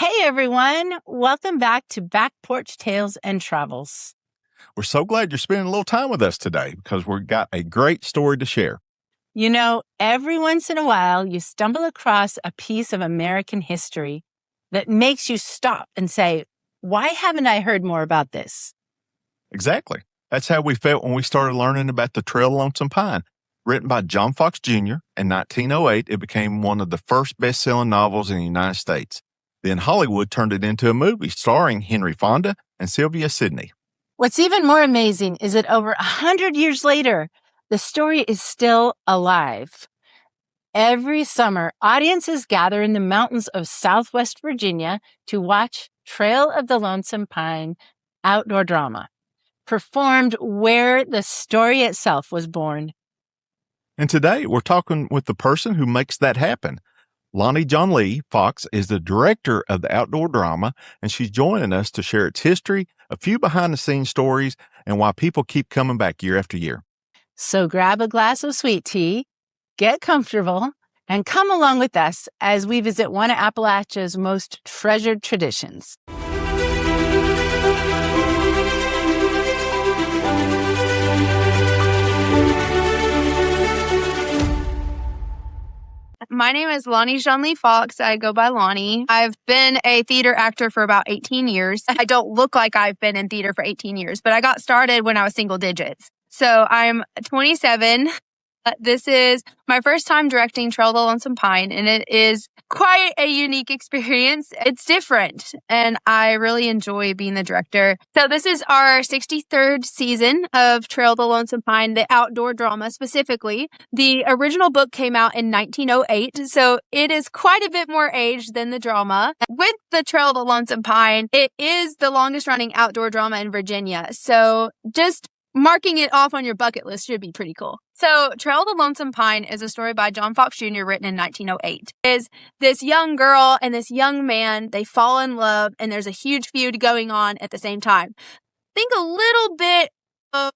Hey everyone, welcome back to Back Porch Tales and Travels. We're so glad you're spending a little time with us today because we've got a great story to share. You know, every once in a while you stumble across a piece of American history that makes you stop and say, why haven't I heard more about this? Exactly. That's how we felt when we started learning about the Trail of Lonesome Pine. Written by John Fox Jr. in 1908, it became one of the first best-selling novels in the United States. Then Hollywood turned it into a movie starring Henry Fonda and Sylvia Sidney. What's even more amazing is that over 100 years later, the story is still alive. Every summer, audiences gather in the mountains of Southwest Virginia to watch Trail of the Lonesome Pine outdoor drama, performed where the story itself was born. And today we're talking with the person who makes that happen. Lonijonli Fox is the director of the outdoor drama, and she's joining us to share its history, a few behind-the-scenes stories, and why people keep coming back year after year. So grab a glass of sweet tea, get comfortable, and come along with us as we visit one of Appalachia's most treasured traditions. My name is Lonijonli Fox. I go by Loni. I've been a theater actor for about 18 years. I don't look like I've been in theater for 18 years, but I got started when I was single digits. So I'm 27. This is my first time directing Trail of the Lonesome Pine, and it is quite a unique experience. It's different, and I really enjoy being the director. So this is our 63rd season of Trail of the Lonesome Pine, the outdoor drama specifically. The original book came out in 1908, so it is quite a bit more aged than the drama. With the Trail of the Lonesome Pine, it is the longest running outdoor drama in Virginia, so just marking it off on your bucket list should be pretty cool. So, Trail of the Lonesome Pine is a story by John Fox Jr. written in 1908. Is this young girl and this young man, they fall in love, and there's a huge feud going on at the same time. Think a little bit of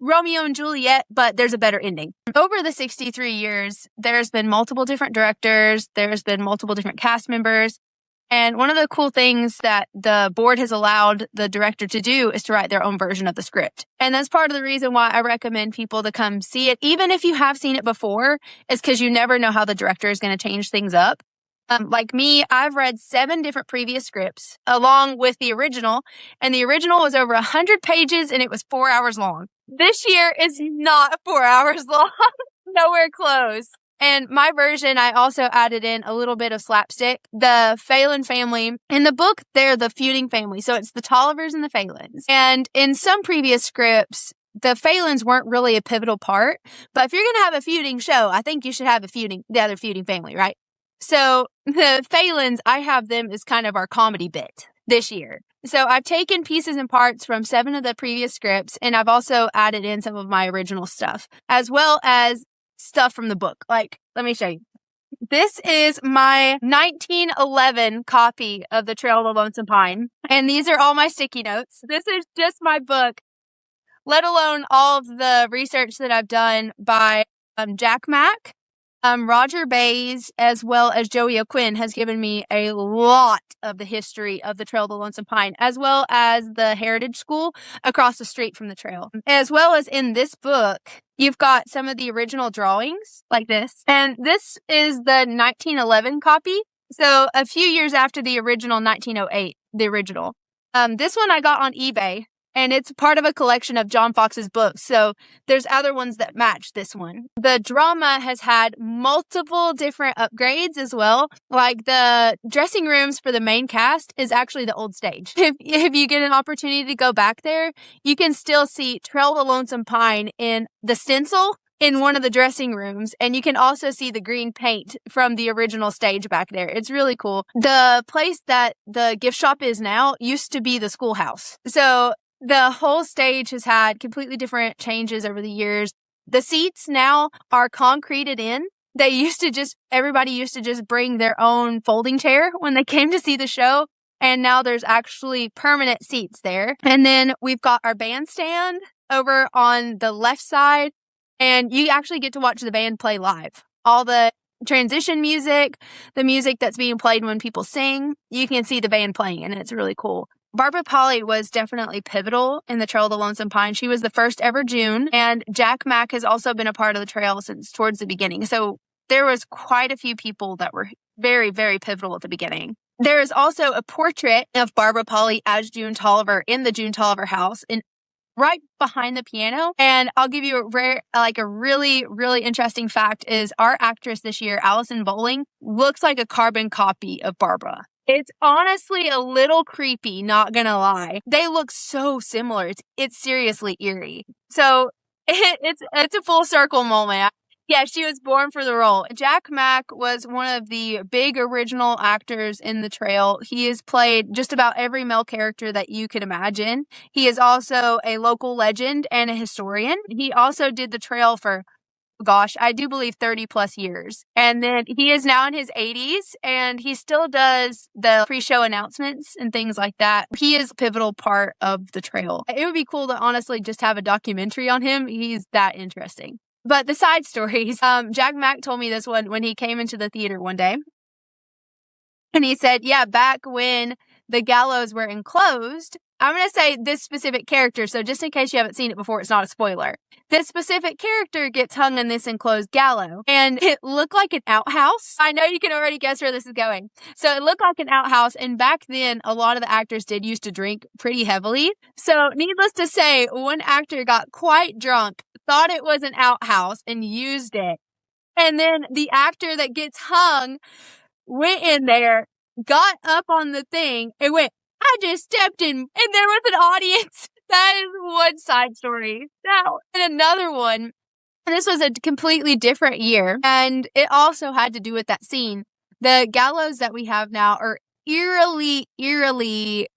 Romeo and Juliet, but there's a better ending. Over the 63 years, there's been multiple different directors, there's been multiple different cast members. And one of the cool things that the board has allowed the director to do is to write their own version of the script. And that's part of the reason why I recommend people to come see it. Even if you have seen it before, is because you never know how the director is going to change things up. Like me, I've read 7 different previous scripts along with the original. And the original was over 100 pages and it was 4 hours long. This year is not 4 hours long. Nowhere close. And my version, I also added in a little bit of slapstick. The Phelan family, in the book, they're the feuding family. So it's the Tollivers and the Phelans. And in some previous scripts, the Phelans weren't really a pivotal part. But if you're going to have a feuding show, I think you should have the other feuding family, right? So the Phelans, I have them as kind of our comedy bit this year. So I've taken pieces and parts from 7 of the previous scripts, and I've also added in some of my original stuff, as well as stuff from the book. Like, let me show you. This is my 1911 copy of the Trail of the Lonesome Pine. And these are all my sticky notes. This is just my book, let alone all of the research that I've done by Jack Mack. Roger Bays, as well as Joey O'Quinn, has given me a lot of the history of the Trail of the Lonesome Pine, as well as the Heritage School across the street from the trail. As well as in this book, you've got some of the original drawings like this. And this is the 1911 copy. So a few years after the original 1908, the original. This one I got on eBay. And it's part of a collection of John Fox's books. So there's other ones that match this one. The drama has had multiple different upgrades as well. Like the dressing rooms for the main cast is actually the old stage. If you get an opportunity to go back there, you can still see Trail of the Lonesome Pine in the stencil in one of the dressing rooms. And you can also see the green paint from the original stage back there. It's really cool. The place that the gift shop is now used to be the schoolhouse. So the whole stage has had completely different changes over the years. The seats now are concreted in. Everybody used to just bring their own folding chair when they came to see the show. And now there's actually permanent seats there. And then we've got our bandstand over on the left side. And you actually get to watch the band play live. All the transition music, the music that's being played when people sing. You can see the band playing, and it's really cool. Barbara Polly was definitely pivotal in the Trail of the Lonesome Pine. She was the first ever June, and Jack Mack has also been a part of the trail since towards the beginning. So there was quite a few people that were very, very pivotal at the beginning. There is also a portrait of Barbara Polly as June Tolliver in the June Tolliver house, and right behind the piano. And I'll give you a really, really interesting fact is our actress this year, Allison Bowling, looks like a carbon copy of Barbara. It's honestly a little creepy, not gonna lie. They look so similar. It's seriously eerie. So it's a full circle moment. Yeah, she was born for the role. Jack Mack was one of the big original actors in the trail. He has played just about every male character that you could imagine. He is also a local legend and a historian. He also did the trail for, gosh, I do believe 30 plus years. And then he is now in his 80s and he still does the pre-show announcements and things like that. He is a pivotal part of the trail. It would be cool to honestly just have a documentary on him. He's that interesting. But the side stories, Jack Mack told me this one when he came into the theater one day. And he said, yeah, back when the gallows were enclosed, I'm going to say this specific character. So just in case you haven't seen it before, it's not a spoiler. This specific character gets hung in this enclosed gallows and it looked like an outhouse. I know you can already guess where this is going. So it looked like an outhouse. And back then, a lot of the actors did used to drink pretty heavily. So needless to say, one actor got quite drunk, thought it was an outhouse and used it. And then the actor that gets hung went in there, got up on the thing, and went, I just stepped in, and there was an audience. That is one side story. Now, and another one, and this was a completely different year, and it also had to do with that scene. The gallows that we have now are eerily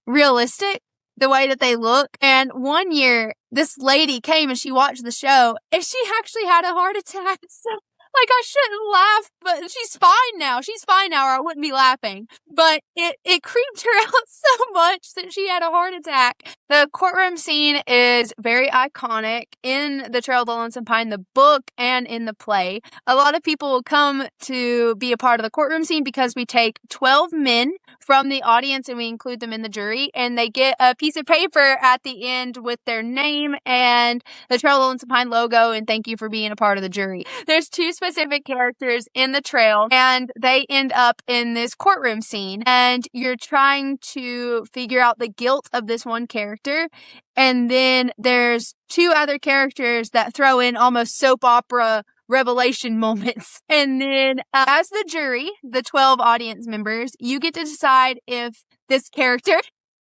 realistic, the way that they look. And one year, this lady came and she watched the show, and she actually had a heart attack. So I shouldn't laugh, but she's fine now. She's fine now, or I wouldn't be laughing. But it creeped her out so much that she had a heart attack. The courtroom scene is very iconic in the Trail of the Lonesome Pine, the book and in the play. A lot of people will come to be a part of the courtroom scene because we take 12 men from the audience and we include them in the jury, and they get a piece of paper at the end with their name and the Trail of the Lonesome Pine logo, and thank you for being a part of the jury. There's two specific characters in the trail, and they end up in this courtroom scene, and you're trying to figure out the guilt of this one character. And then there's two other characters that throw in almost soap opera revelation moments. And then as the jury, the 12 audience members, you get to decide if this character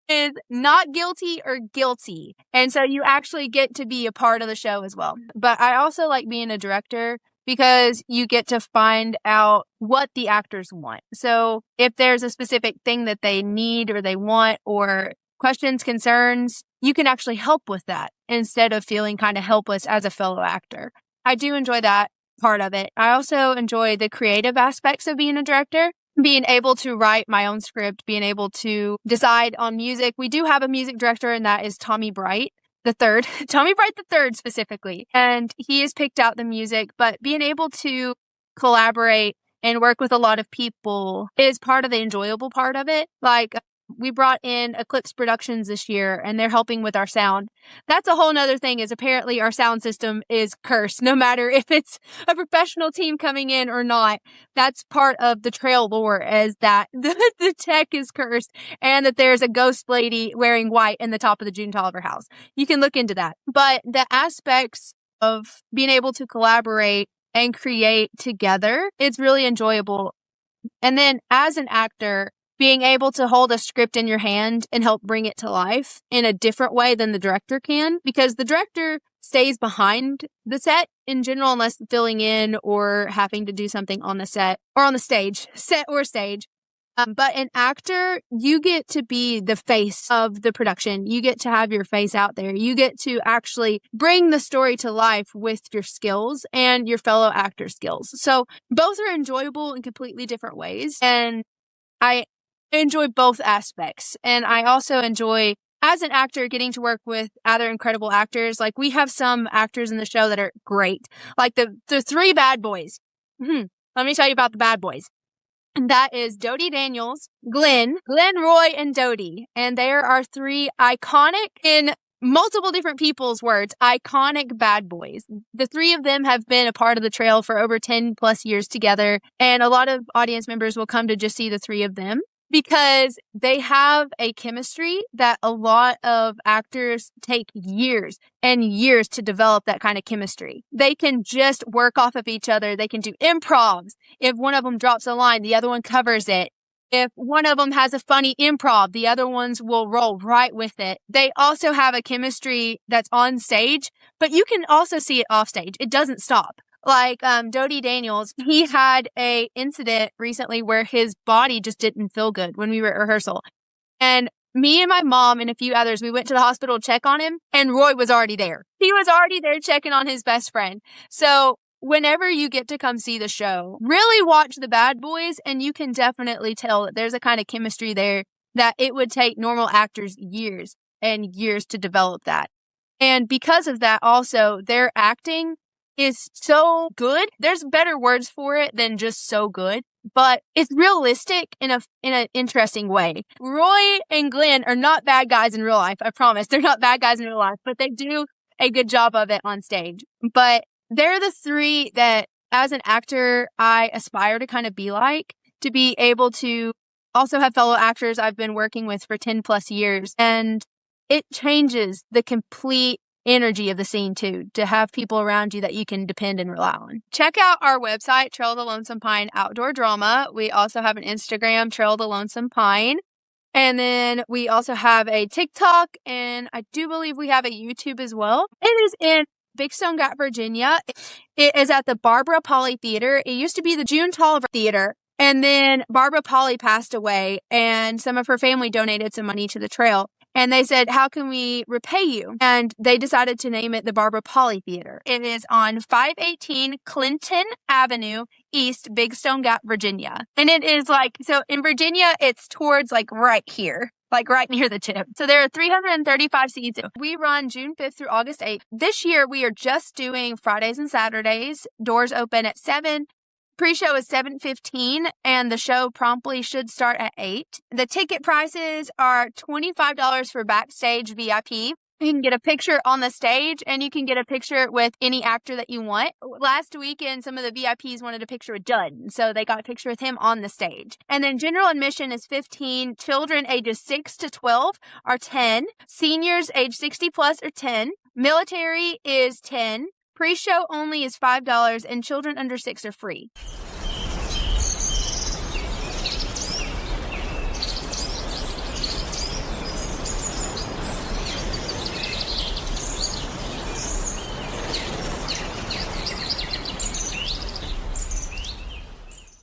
is not guilty or guilty. And so you actually get to be a part of the show as well. But I also like being a director because you get to find out what the actors want. So if there's a specific thing that they need or they want, or questions, concerns, you can actually help with that instead of feeling kind of helpless as a fellow actor. I do enjoy that part of it. I also enjoy the creative aspects of being a director, being able to write my own script, being able to decide on music. We do have a music director, and that is Tommy Bright the third, Tommy Bright the third specifically. And he has picked out the music, but being able to collaborate and work with a lot of people is part of the enjoyable part of it. Like, we brought in Eclipse Productions this year, and they're helping with our sound. That's a whole nother thing, is apparently our sound system is cursed, no matter if it's a professional team coming in or not. That's part of the trail lore, is that the tech is cursed and that there's a ghost lady wearing white in the top of the June Tolliver house. You can look into that. But the aspects of being able to collaborate and create together, it's really enjoyable. And then as an actor, being able to hold a script in your hand and help bring it to life in a different way than the director can, because the director stays behind the set in general, unless filling in or having to do something on the set or on the stage, set or stage. But an actor, you get to be the face of the production. You get to have your face out there. You get to actually bring the story to life with your skills and your fellow actor skills. So both are enjoyable in completely different ways. And I enjoy both aspects. And I also enjoy, as an actor, getting to work with other incredible actors. Like, we have some actors in the show that are great. Like the three bad boys. let me tell you about the bad boys. And that is Dodie Daniels, Glenn, Roy, and Dodie. And there are three iconic, in multiple different people's words, iconic bad boys. The three of them have been a part of the trail for over 10 plus years together. And a lot of audience members will come to just see the three of them because they have a chemistry that a lot of actors take years and years to develop that kind of chemistry. They can just work off of each other. They can do improvs. If one of them drops a line, the other one covers it. If one of them has a funny improv, the other ones will roll right with it. They also have a chemistry that's on stage, but you can also see it off stage. It doesn't stop. Like Dodie Daniels, he had a incident recently where his body just didn't feel good when we were at rehearsal. And me and my mom and a few others, we went to the hospital to check on him, and Roy was already there. He was already there checking on his best friend. So whenever you get to come see the show, really watch the bad boys, and you can definitely tell that there's a kind of chemistry there that it would take normal actors years and years to develop that. And because of that, also, their acting is so good. There's better words for it than just so good, but it's realistic in an interesting way. Roy and Glenn are not bad guys in real life. I promise. They're not bad guys in real life, but they do a good job of it on stage. But they're the three that, as an actor, I aspire to kind of be like, to be able to also have fellow actors I've been working with for 10 plus years. And it changes the complete energy of the scene too, to have people around you that you can depend and rely on. Check out our website, Trail of the Lonesome Pine Outdoor Drama. We also have an Instagram, Trail of the Lonesome Pine. And then we also have a TikTok, and I do believe we have a YouTube as well. It is in Big Stone Gap, Virginia. It is at the Barbara Pauley Theater. It used to be the June Tolliver Theater. And then Barbara Pauley passed away, and some of her family donated some money to the trail. And they said, how can we repay you? And they decided to name it the Barbara Pauley Theater. It is on 518 Clinton Avenue, East Big Stone Gap, Virginia. And it is like, so in Virginia, it's towards like right here, like right near the tip. So there are 335 seats. We run June 5th through August 8th. This year, we are just doing Fridays and Saturdays. Doors open at 7. Pre-show is 7:15, and the show promptly should start at 8. The ticket prices are $25 for backstage VIP. You can get a picture on the stage, and you can get a picture with any actor that you want. Last weekend, some of the VIPs wanted a picture with Judd, so they got a picture with him on the stage. And then general admission is $15. Children ages 6 to 12 are $10. Seniors age 60 plus are $10. Military is $10. Pre-show only is $5, and children under 6 are free.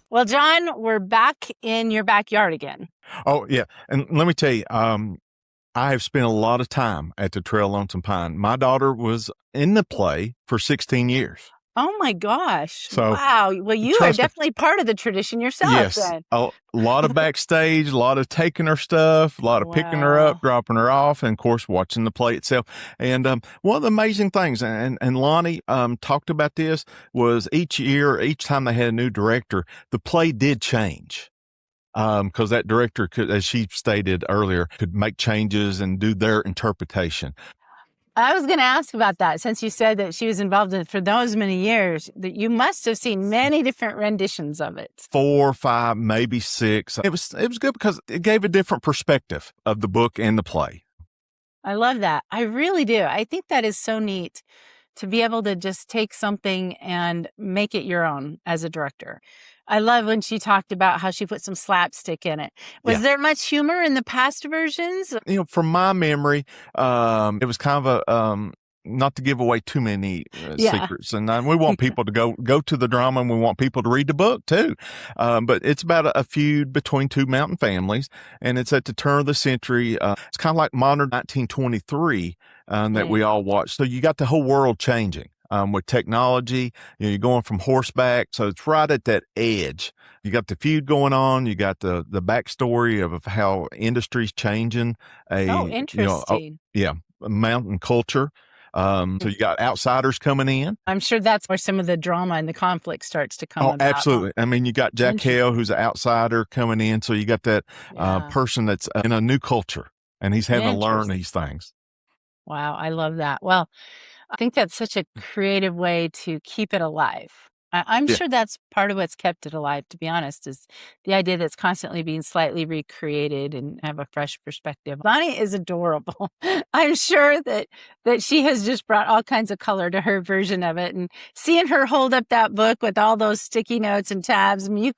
Well, John, we're back in your backyard again. Oh, yeah. And let me tell you, I have spent a lot of time at the Trail Lonesome Pine. My daughter was in the play for 16 years. Oh my gosh. So, wow. Well, you are definitely part of the tradition yourself. Yes. Then. A lot of backstage, a lot of taking her stuff, a lot of picking her up, dropping her off, and of course, watching the play itself. And one of the amazing things, and Lonnie talked about this, was each year, each time they had a new director, the play did change. Because that director could, as she stated earlier, could make changes and do their interpretation. I was going to ask about that, since you said that she was involved in it for those many years, that you must have seen many different renditions of it. 4, 5, maybe 6. It was good because it gave a different perspective of the book and the play. I love that. I really do. I think that is so neat to be able to just take something and make it your own as a director. I love when she talked about how she put some slapstick in it. Was there much humor in the past versions? You know, from my memory, it was kind of a, not to give away too many secrets. And we want people to go to the drama, and we want people to read the book too. But it's about a feud between two mountain families, and it's at the turn of the century. It's kind of like modern 1923 that we all watched. So you got the whole world changing. With technology, you're going from horseback. So it's right at that edge. You got the feud going on. You got the backstory of how industry's changing. Interesting. Mountain culture. So you got outsiders coming in. I'm sure that's where some of the drama and the conflict starts to come Oh, about. absolutely. I mean, you got Jack Hale, who's an outsider coming in. So you got that person that's in a new culture, and he's having to learn these things. Wow, I love that. Well, I think that's such a creative way to keep it alive. I'm sure that's part of what's kept it alive, to be honest, is the idea that's constantly being slightly recreated and have a fresh perspective. Lonnie is adorable. I'm sure that she has just brought all kinds of color to her version of it. And seeing her hold up that book with all those sticky notes and tabs, I mean,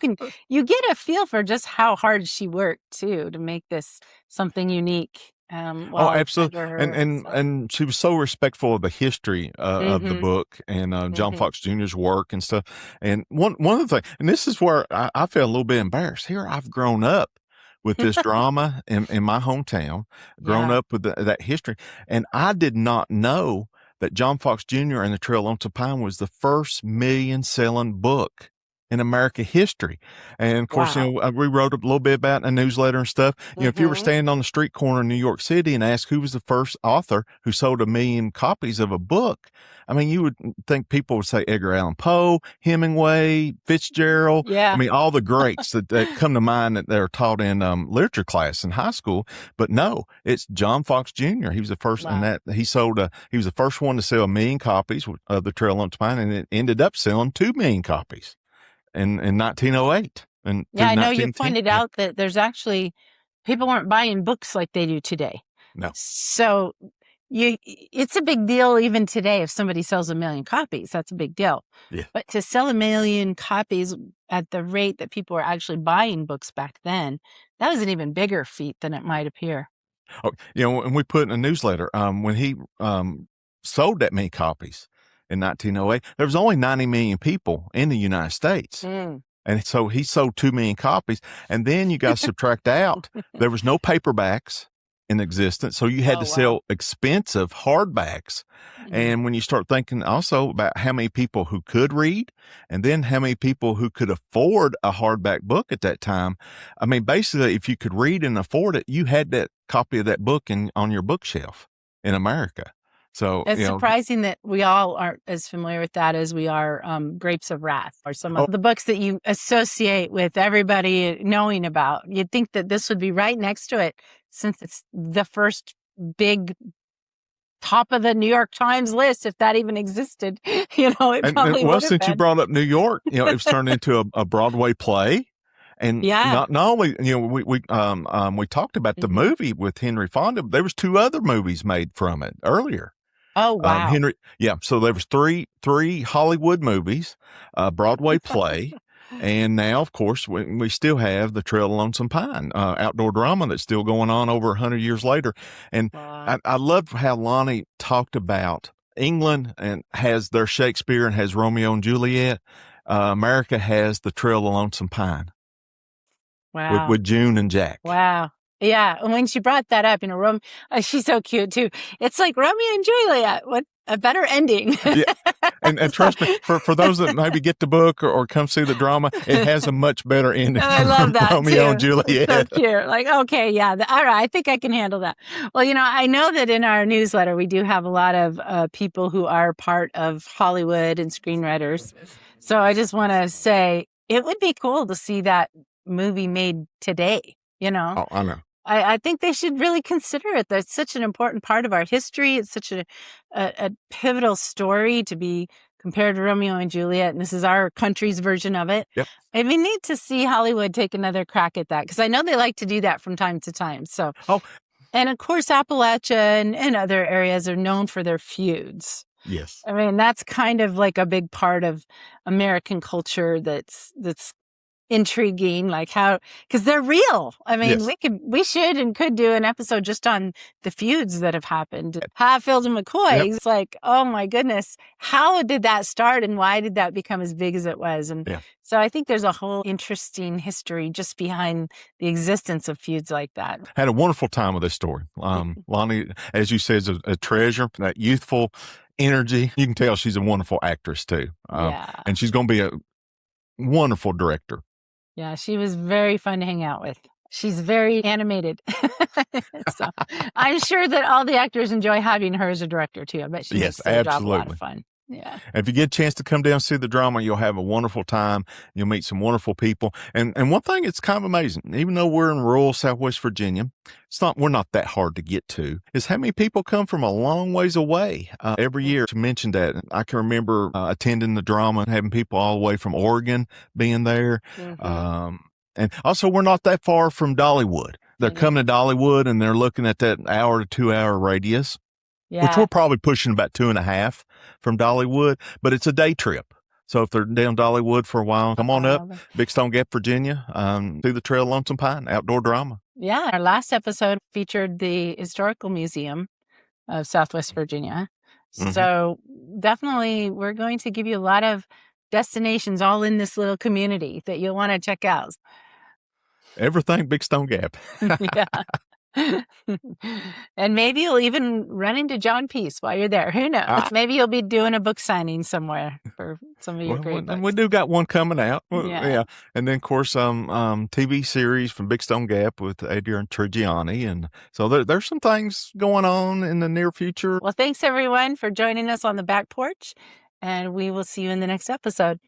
you get a feel for just how hard she worked too to make this something unique. Absolutely. And she was so respectful of the history of the book and John Fox Jr.'s work and stuff. And one of the things, and this is where I feel a little bit embarrassed. Here I've grown up with this drama in my hometown, grown up with that history. And I did not know that John Fox Jr. and the Trail of Lonesome Pine was the first million-selling book in American history. And of course, you know, we wrote a little bit about in a newsletter and stuff. You know, if you were standing on the street corner in New York City and asked who was the first author who sold 1 million copies of a book, I mean, you would think people would say Edgar Allan Poe, Hemingway, Fitzgerald. Yeah. I mean, all the greats that come to mind that they're taught in literature class in high school. But no, it's John Fox Jr. He was the first, and that he sold. He was the first one to sell 1 million copies of the Trail of Lonesome Pine, and it ended up selling 2 million copies. In 1908. And I know you pointed out that there's actually people weren't buying books like they do today. No. So it's a big deal even today if somebody sells 1 million copies. That's a big deal. Yeah. But to sell 1 million copies at the rate that people were actually buying books back then, that was an even bigger feat than it might appear. Oh, you know, and we put in a newsletter when he sold that many copies in 1908, there was only 90 million people in the United States. And so he sold 2 million copies. And then you got to subtract out, there was no paperbacks in existence. So you had to sell expensive hardbacks. And when you start thinking also about how many people who could read and then how many people who could afford a hardback book at that time, I mean, basically, if you could read and afford it, you had that copy of that book on your bookshelf in America. So it's surprising that we all aren't as familiar with that as we are Grapes of Wrath or some of the books that you associate with everybody knowing about. You'd think that this would be right next to it since it's the first big top of the New York Times list, if that even existed. You know, it probably would have since been. You brought up New York, you know, it was turned into a Broadway play. And not only, you know, we talked about the movie with Henry Fonda, but there was 2 other movies made from it earlier. Oh, wow. So there was three Hollywood movies, a Broadway play, and now, of course, we still have the Trail of Lonesome Pine, outdoor drama that's still going on over 100 years later. And I love how Lonnie talked about England and has their Shakespeare and has Romeo and Juliet. America has the Trail of Lonesome Pine. Wow. With June and Jack. Wow. Yeah. And when she brought that up, you know, she's so cute too. It's like Romeo and Juliet. What a better ending. Yeah. And trust me, for those that maybe get the book or come see the drama, it has a much better ending. I love that Romeo too. and Juliet. So cute. Like, okay, yeah. All right. I think I can handle that. Well, you know, I know that in our newsletter, we do have a lot of people who are part of Hollywood and screenwriters. So I just want to say it would be cool to see that movie made today, you know? Oh, I know. I think they should really consider it. That's such an important part of our history. It's such a pivotal story to be compared to Romeo and Juliet, and this is our country's version of it. Yep. And we need to see Hollywood take another crack at that, because I know they like to do that from time to time. So, and of course, Appalachia and other areas are known for their feuds. Yes. I mean, that's kind of like a big part of American culture that's intriguing, like how, because they're real. I mean, we should and could do an episode just on the feuds that have happened. Hatfield and McCoy. It's like, oh my goodness, how did that start and why did that become as big as it was? And so I think there's a whole interesting history just behind the existence of feuds like that. Had a wonderful time with this story. Lonnie, as you said, is a treasure, that youthful energy. You can tell she's a wonderful actress too. And she's going to be a wonderful director. Yeah, she was very fun to hang out with. She's very animated. So I'm sure that all the actors enjoy having her as a director too. I bet she makes their job a lot of fun. Yeah. And if you get a chance to come down and see the drama, you'll have a wonderful time. You'll meet some wonderful people. And one thing, it's kind of amazing. Even though we're in rural Southwest Virginia, we're not that hard to get to, is how many people come from a long ways away every year. To mention that, I can remember attending the drama and having people all the way from Oregon being there. Mm-hmm. And also, we're not that far from Dollywood. They're coming to Dollywood and they're looking at that hour to 2 hour radius. Yeah. Which we're probably pushing about 2.5 from Dollywood, but it's a day trip. So if they're down Dollywood for a while, come on up, Big Stone Gap, Virginia, through the Trail of Lonesome Pine, outdoor drama. Yeah. Our last episode featured the Historical Museum of Southwest Virginia. Mm-hmm. So definitely we're going to give you a lot of destinations all in this little community that you'll want to check out. Everything Big Stone Gap. Yeah. And maybe you'll even run into John Peace while you're there. Who knows? Maybe you'll be doing a book signing somewhere for some of your great books. We do got one coming out. Yeah. And then, of course, TV series from Big Stone Gap with Adrian Trigiani. And so there's some things going on in the near future. Well, thanks, everyone, for joining us on the back porch. And we will see you in the next episode.